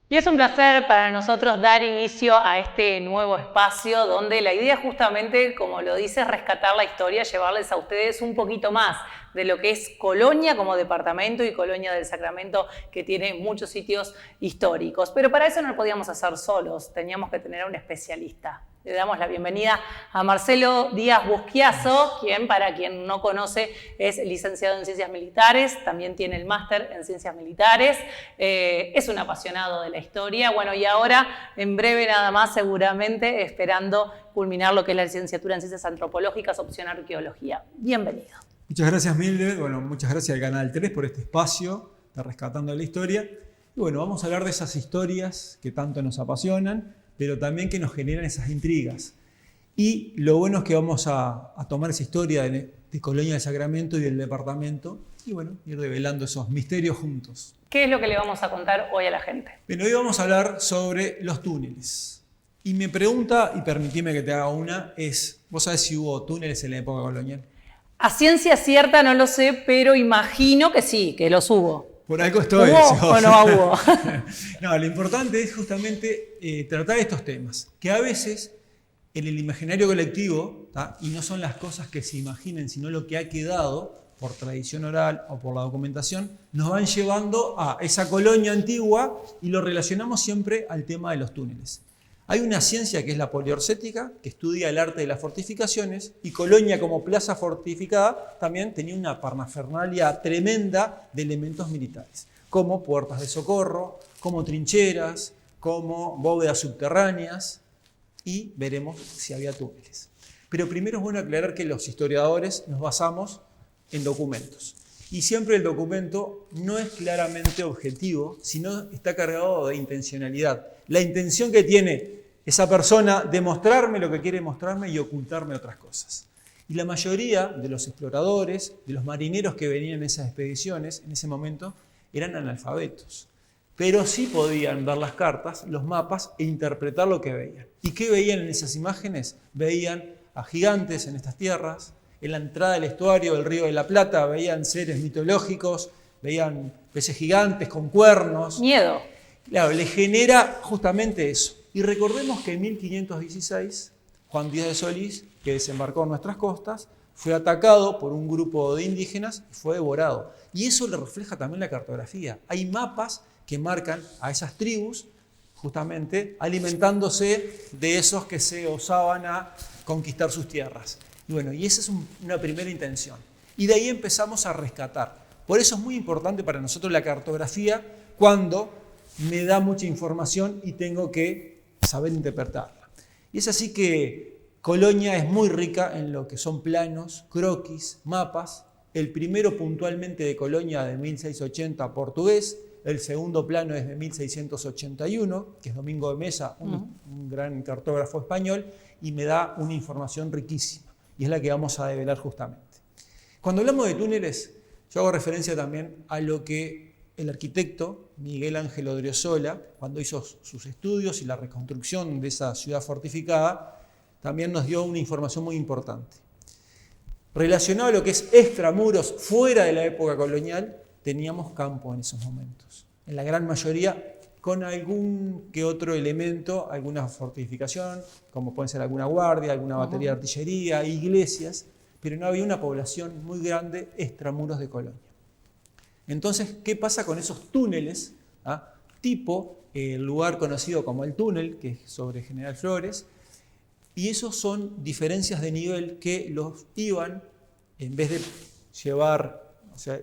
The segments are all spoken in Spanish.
Y es un placer para nosotros dar inicio a este nuevo espacio donde la idea justamente, como lo dice, es rescatar la historia, llevarles a ustedes un poquito más de lo que es Colonia como departamento y Colonia del Sacramento, que tiene muchos sitios históricos. Pero para eso no lo podíamos hacer solos, teníamos que tener a un especialista. Le damos la bienvenida a Marcelo Díaz Busquiazo, quien, para quien no conoce, es licenciado en Ciencias Militares, también tiene el máster en Ciencias Militares, es un apasionado de la historia, bueno, y ahora, en breve nada más, seguramente, esperando culminar lo que es la licenciatura en Ciencias Antropológicas, opción Arqueología. Bienvenido. Muchas gracias, Mildred. Bueno, muchas gracias al Canal 3 por este espacio de Rescatando la Historia. Y bueno, vamos a hablar de esas historias que tanto nos apasionan, pero también que nos generan esas intrigas. Y lo bueno es que vamos a tomar esa historia de Colonia del Sacramento y del departamento y bueno, ir revelando esos misterios juntos. ¿Qué es lo que le vamos a contar hoy a la gente? Bueno, hoy vamos a hablar sobre los túneles. Y mi pregunta, y permitime que te haga una, es, ¿vos sabés si hubo túneles en la época colonial? A ciencia cierta no lo sé, pero imagino que sí, que los hubo. Por algo estoy. ¿Hubo o no hubo? No, lo importante es justamente tratar estos temas, que a veces en el imaginario colectivo, ¿tá? Y no son las cosas que se imaginen, sino lo que ha quedado por tradición oral o por la documentación, nos van llevando a esa colonia antigua y lo relacionamos siempre al tema de los túneles. Hay una ciencia que es la poliorcética, que estudia el arte de las fortificaciones, y Colonia como plaza fortificada también tenía una parafernalia tremenda de elementos militares, como puertas de socorro, como trincheras, como bóvedas subterráneas, y veremos si había túneles. Pero primero es bueno aclarar que los historiadores nos basamos en documentos. Y siempre el documento no es claramente objetivo, sino está cargado de intencionalidad. La intención que tiene esa persona de mostrarme lo que quiere mostrarme y ocultarme otras cosas. Y la mayoría de los exploradores, de los marineros que venían en esas expediciones, en ese momento, eran analfabetos. Pero sí podían ver las cartas, los mapas e interpretar lo que veían. ¿Y qué veían en esas imágenes? Veían a gigantes en estas tierras. En la entrada del estuario del Río de la Plata veían seres mitológicos, veían peces gigantes con cuernos. Miedo. Claro, le genera justamente eso. Y recordemos que en 1516, Juan Díaz de Solís, que desembarcó en nuestras costas, fue atacado por un grupo de indígenas y fue devorado. Y eso le refleja también la cartografía. Hay mapas que marcan a esas tribus justamente alimentándose de esos que se osaban a conquistar sus tierras. Y bueno, y esa es una primera intención. Y de ahí empezamos a rescatar. Por eso es muy importante para nosotros la cartografía cuando me da mucha información y tengo que saber interpretarla. Y es así que Colonia es muy rica en lo que son planos, croquis, mapas. El primero puntualmente de Colonia de 1680 portugués, el segundo plano es de 1681, que es Domingo de Mesa, un gran cartógrafo español, y me da una información riquísima. Y es la que vamos a develar justamente. Cuando hablamos de túneles, yo hago referencia también a lo que el arquitecto Miguel Ángel Odriozola, cuando hizo sus estudios y la reconstrucción de esa ciudad fortificada, también nos dio una información muy importante. Relacionado a lo que es extramuros, fuera de la época colonial, teníamos campo en esos momentos. En la gran mayoría con algún que otro elemento, alguna fortificación, como pueden ser alguna guardia, alguna batería de artillería, iglesias, pero no había una población muy grande extramuros de Colonia. Entonces, ¿qué pasa con esos túneles? Tipo el lugar conocido como el túnel, que es sobre General Flores, y esos son diferencias de nivel que los iban, en vez de llevar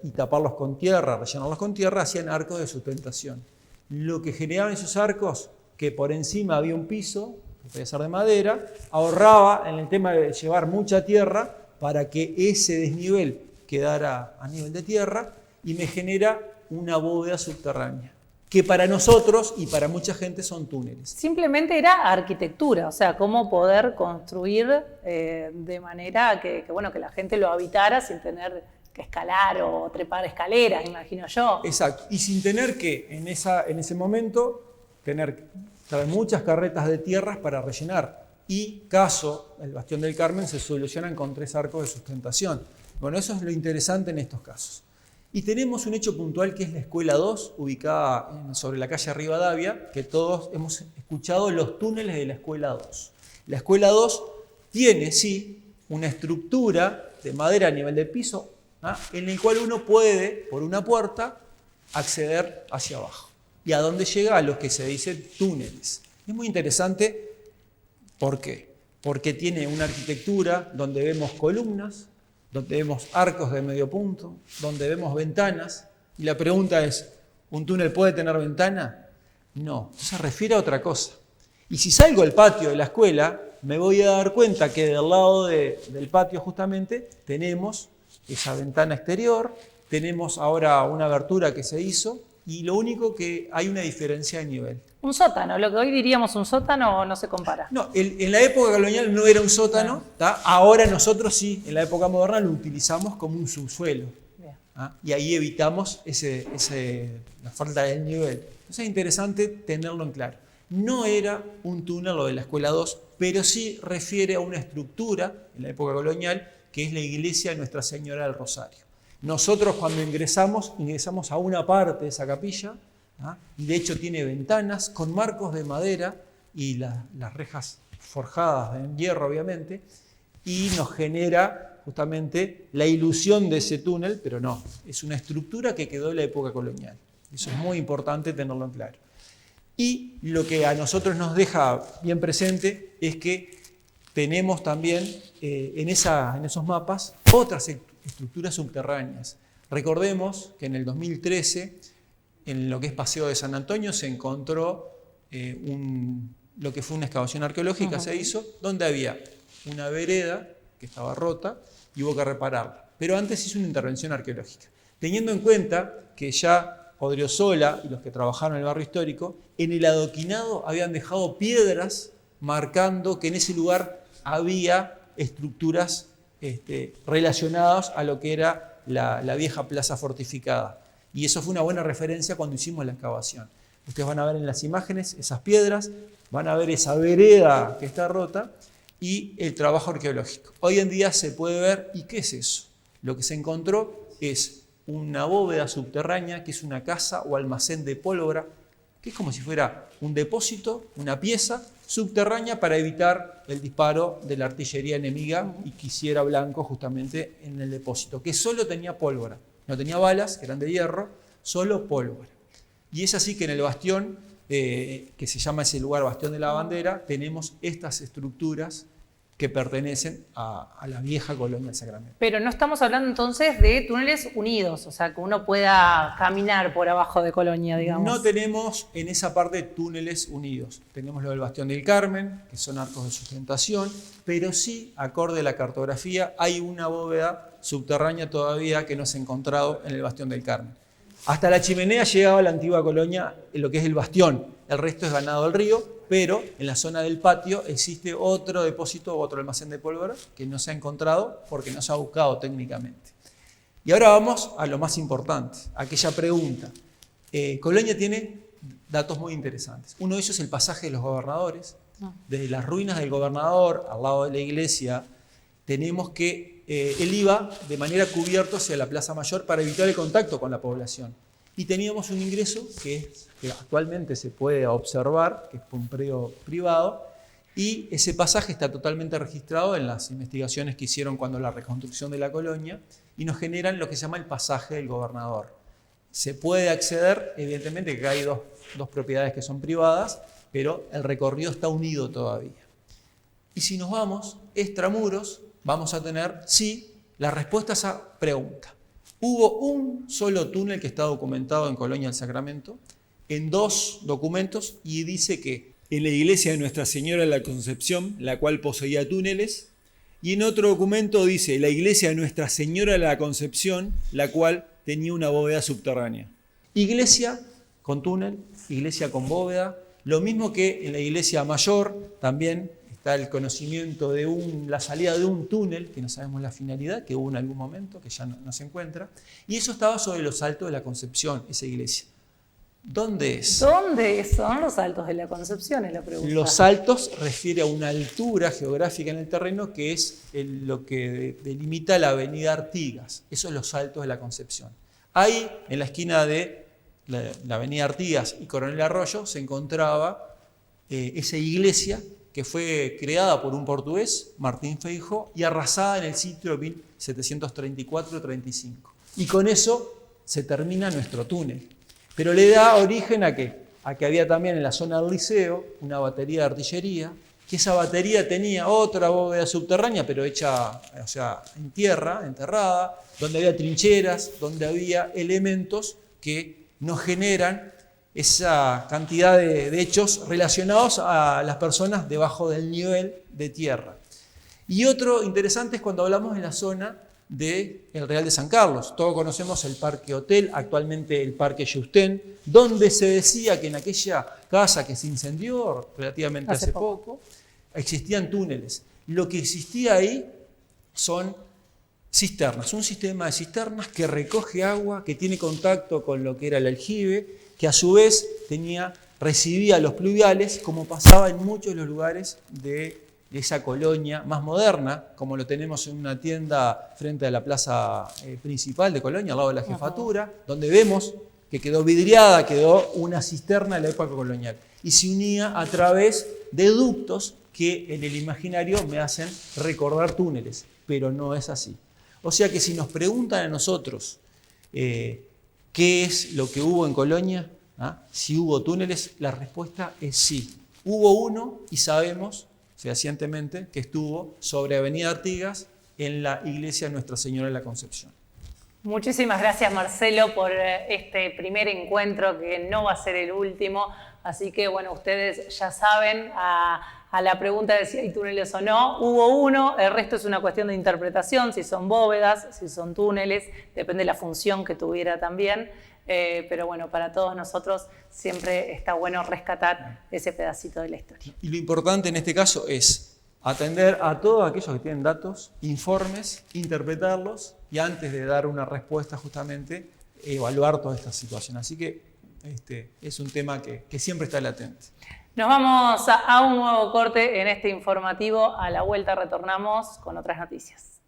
y taparlos con tierra, rellenarlos con tierra, hacían arcos de sustentación. Lo que generaban esos arcos, que por encima había un piso, que podía ser de madera, ahorraba en el tema de llevar mucha tierra para que ese desnivel quedara a nivel de tierra y me genera una bóveda subterránea, que para nosotros y para mucha gente son túneles. Simplemente era arquitectura, o sea, cómo poder construir de manera que la gente lo habitara sin tener que escalar o trepar escaleras, imagino yo. Exacto, y sin tener que en ese momento tener muchas carretas de tierras para rellenar. Y caso el Bastión del Carmen se solucionan con 3 arcos de sustentación. Bueno, eso es lo interesante en estos casos. Y tenemos un hecho puntual que es la Escuela 2, ubicada sobre la calle Rivadavia, que todos hemos escuchado los túneles de la Escuela 2. La Escuela 2 tiene, sí, una estructura de madera a nivel del piso, en el cual uno puede, por una puerta, acceder hacia abajo. ¿Y a dónde llega? A los que se dicen túneles. Es muy interesante, ¿por qué? Porque tiene una arquitectura donde vemos columnas, donde vemos arcos de medio punto, donde vemos ventanas. Y la pregunta es, ¿un túnel puede tener ventana? No, se refiere a otra cosa. Y si salgo al patio de la escuela, me voy a dar cuenta que del lado del patio justamente tenemos esa ventana exterior, tenemos ahora una abertura que se hizo y lo único que hay una diferencia de nivel. Un sótano, lo que hoy diríamos un sótano no se compara. No, en la época colonial no era un sótano, ahora nosotros sí, en la época moderna lo utilizamos como un subsuelo. Y ahí evitamos la falta del nivel. Entonces es interesante tenerlo en claro. No era un túnel lo de la Escuela 2, pero sí refiere a una estructura en la época colonial que es la iglesia de Nuestra Señora del Rosario. Nosotros cuando ingresamos a una parte de esa capilla, y de hecho tiene ventanas con marcos de madera y las rejas forjadas en hierro obviamente, y nos genera justamente la ilusión de ese túnel, pero no, es una estructura que quedó en la época colonial. Eso es muy importante tenerlo en claro. Y lo que a nosotros nos deja bien presente es que tenemos también en esos mapas otras estructuras subterráneas. Recordemos que en el 2013, en lo que es Paseo de San Antonio, se encontró lo que fue una excavación arqueológica, se hizo, donde había una vereda que estaba rota y hubo que repararla. Pero antes hizo una intervención arqueológica. Teniendo en cuenta que ya Odriozola y los que trabajaron en el barrio histórico, en el adoquinado habían dejado piedras marcando que en ese lugar había estructuras relacionadas a lo que era la vieja plaza fortificada. Y eso fue una buena referencia cuando hicimos la excavación. Ustedes van a ver en las imágenes esas piedras, van a ver esa vereda que está rota y el trabajo arqueológico. Hoy en día se puede ver, ¿y qué es eso? Lo que se encontró es una bóveda subterránea, que es una casa o almacén de pólvora, que es como si fuera un depósito, una pieza subterránea para evitar el disparo de la artillería enemiga y que hiciera blanco justamente en el depósito, que solo tenía pólvora, no tenía balas, que eran de hierro, solo pólvora. Y es así que en el bastión, que se llama ese lugar Bastión de la Bandera, tenemos estas estructuras que pertenecen a la vieja colonia del Sacramento. Pero no estamos hablando entonces de túneles unidos, o sea, que uno pueda caminar por abajo de Colonia, digamos. No tenemos en esa parte túneles unidos. Tenemos lo del Bastión del Carmen, que son arcos de sustentación, pero sí, acorde a la cartografía, hay una bóveda subterránea todavía que no se ha encontrado en el Bastión del Carmen. Hasta la chimenea llegaba la antigua colonia, en lo que es el bastión. El resto es ganado al río, pero en la zona del patio existe otro depósito, otro almacén de pólvora que no se ha encontrado porque no se ha buscado técnicamente. Y ahora vamos a lo más importante, aquella pregunta. Colonia tiene datos muy interesantes. Uno de ellos es el pasaje de los gobernadores. Desde las ruinas del gobernador, al lado de la iglesia, tenemos que él iba de manera cubierta hacia la Plaza Mayor para evitar el contacto con la población. Y teníamos un ingreso que actualmente se puede observar, que es un predio privado, y ese pasaje está totalmente registrado en las investigaciones que hicieron cuando la reconstrucción de la colonia, y nos generan lo que se llama el pasaje del gobernador. Se puede acceder, evidentemente que hay dos propiedades que son privadas, pero el recorrido está unido todavía. Y si nos vamos extramuros, vamos a tener, sí, la respuesta a esa pregunta. Hubo un solo túnel que está documentado en Colonia del Sacramento, en 2 documentos, y dice que en la iglesia de Nuestra Señora de la Concepción, la cual poseía túneles, y en otro documento dice la iglesia de Nuestra Señora de la Concepción, la cual tenía una bóveda subterránea. Iglesia con túnel, iglesia con bóveda, lo mismo que en la iglesia mayor también está el conocimiento de la salida de un túnel, que no sabemos la finalidad, que hubo en algún momento, que ya no se encuentra, y eso estaba sobre los Altos de la Concepción, esa iglesia. ¿Dónde es? ¿Dónde son los Altos de la Concepción? Es la pregunta. Los Altos refiere a una altura geográfica en el terreno que es lo que delimita la avenida Artigas. Eso es los Altos de la Concepción. Ahí, en la esquina de la avenida Artigas y Coronel Arroyo, se encontraba esa iglesia que fue creada por un portugués, Martín Feijó, y arrasada en el sitio de 1734-35. Y con eso se termina nuestro túnel. Pero le da origen ¿a qué? A que había también en la zona del Liceo una batería de artillería, que esa batería tenía otra bóveda subterránea, pero hecha, o sea, en tierra, enterrada, donde había trincheras, donde había elementos que nos generan esa cantidad de hechos relacionados a las personas debajo del nivel de tierra. Y otro interesante es cuando hablamos de la zona del Real de San Carlos. Todos conocemos el Parque Hotel, actualmente el Parque Juste, donde se decía que en aquella casa que se incendió relativamente hace poco, existían túneles. Lo que existía ahí son cisternas, un sistema de cisternas que recoge agua, que tiene contacto con lo que era el aljibe, que a su vez recibía los pluviales, como pasaba en muchos de los lugares de esa colonia más moderna, como lo tenemos en una tienda frente a la plaza principal de Colonia, al lado de la jefatura, donde vemos que quedó vidriada, quedó una cisterna de la época colonial, y se unía a través de ductos que en el imaginario me hacen recordar túneles, pero no es así. O sea que si nos preguntan a nosotros qué es lo que hubo en Colonia, si hubo túneles, la respuesta es sí. Hubo uno y sabemos fehacientemente que estuvo sobre Avenida Artigas en la iglesia de Nuestra Señora de la Concepción. Muchísimas gracias, Marcelo, por este primer encuentro que no va a ser el último. Así que, bueno, ustedes ya saben, a la pregunta de si hay túneles o no, hubo uno, el resto es una cuestión de interpretación, si son bóvedas, si son túneles, depende de la función que tuviera también. Pero bueno, para todos nosotros siempre está bueno rescatar ese pedacito de la historia. Y lo importante en este caso es atender a todos aquellos que tienen datos, informes, interpretarlos y antes de dar una respuesta justamente evaluar toda esta situación. Así que es un tema que siempre está latente. Nos vamos a un nuevo corte en este informativo. A la vuelta retornamos con otras noticias.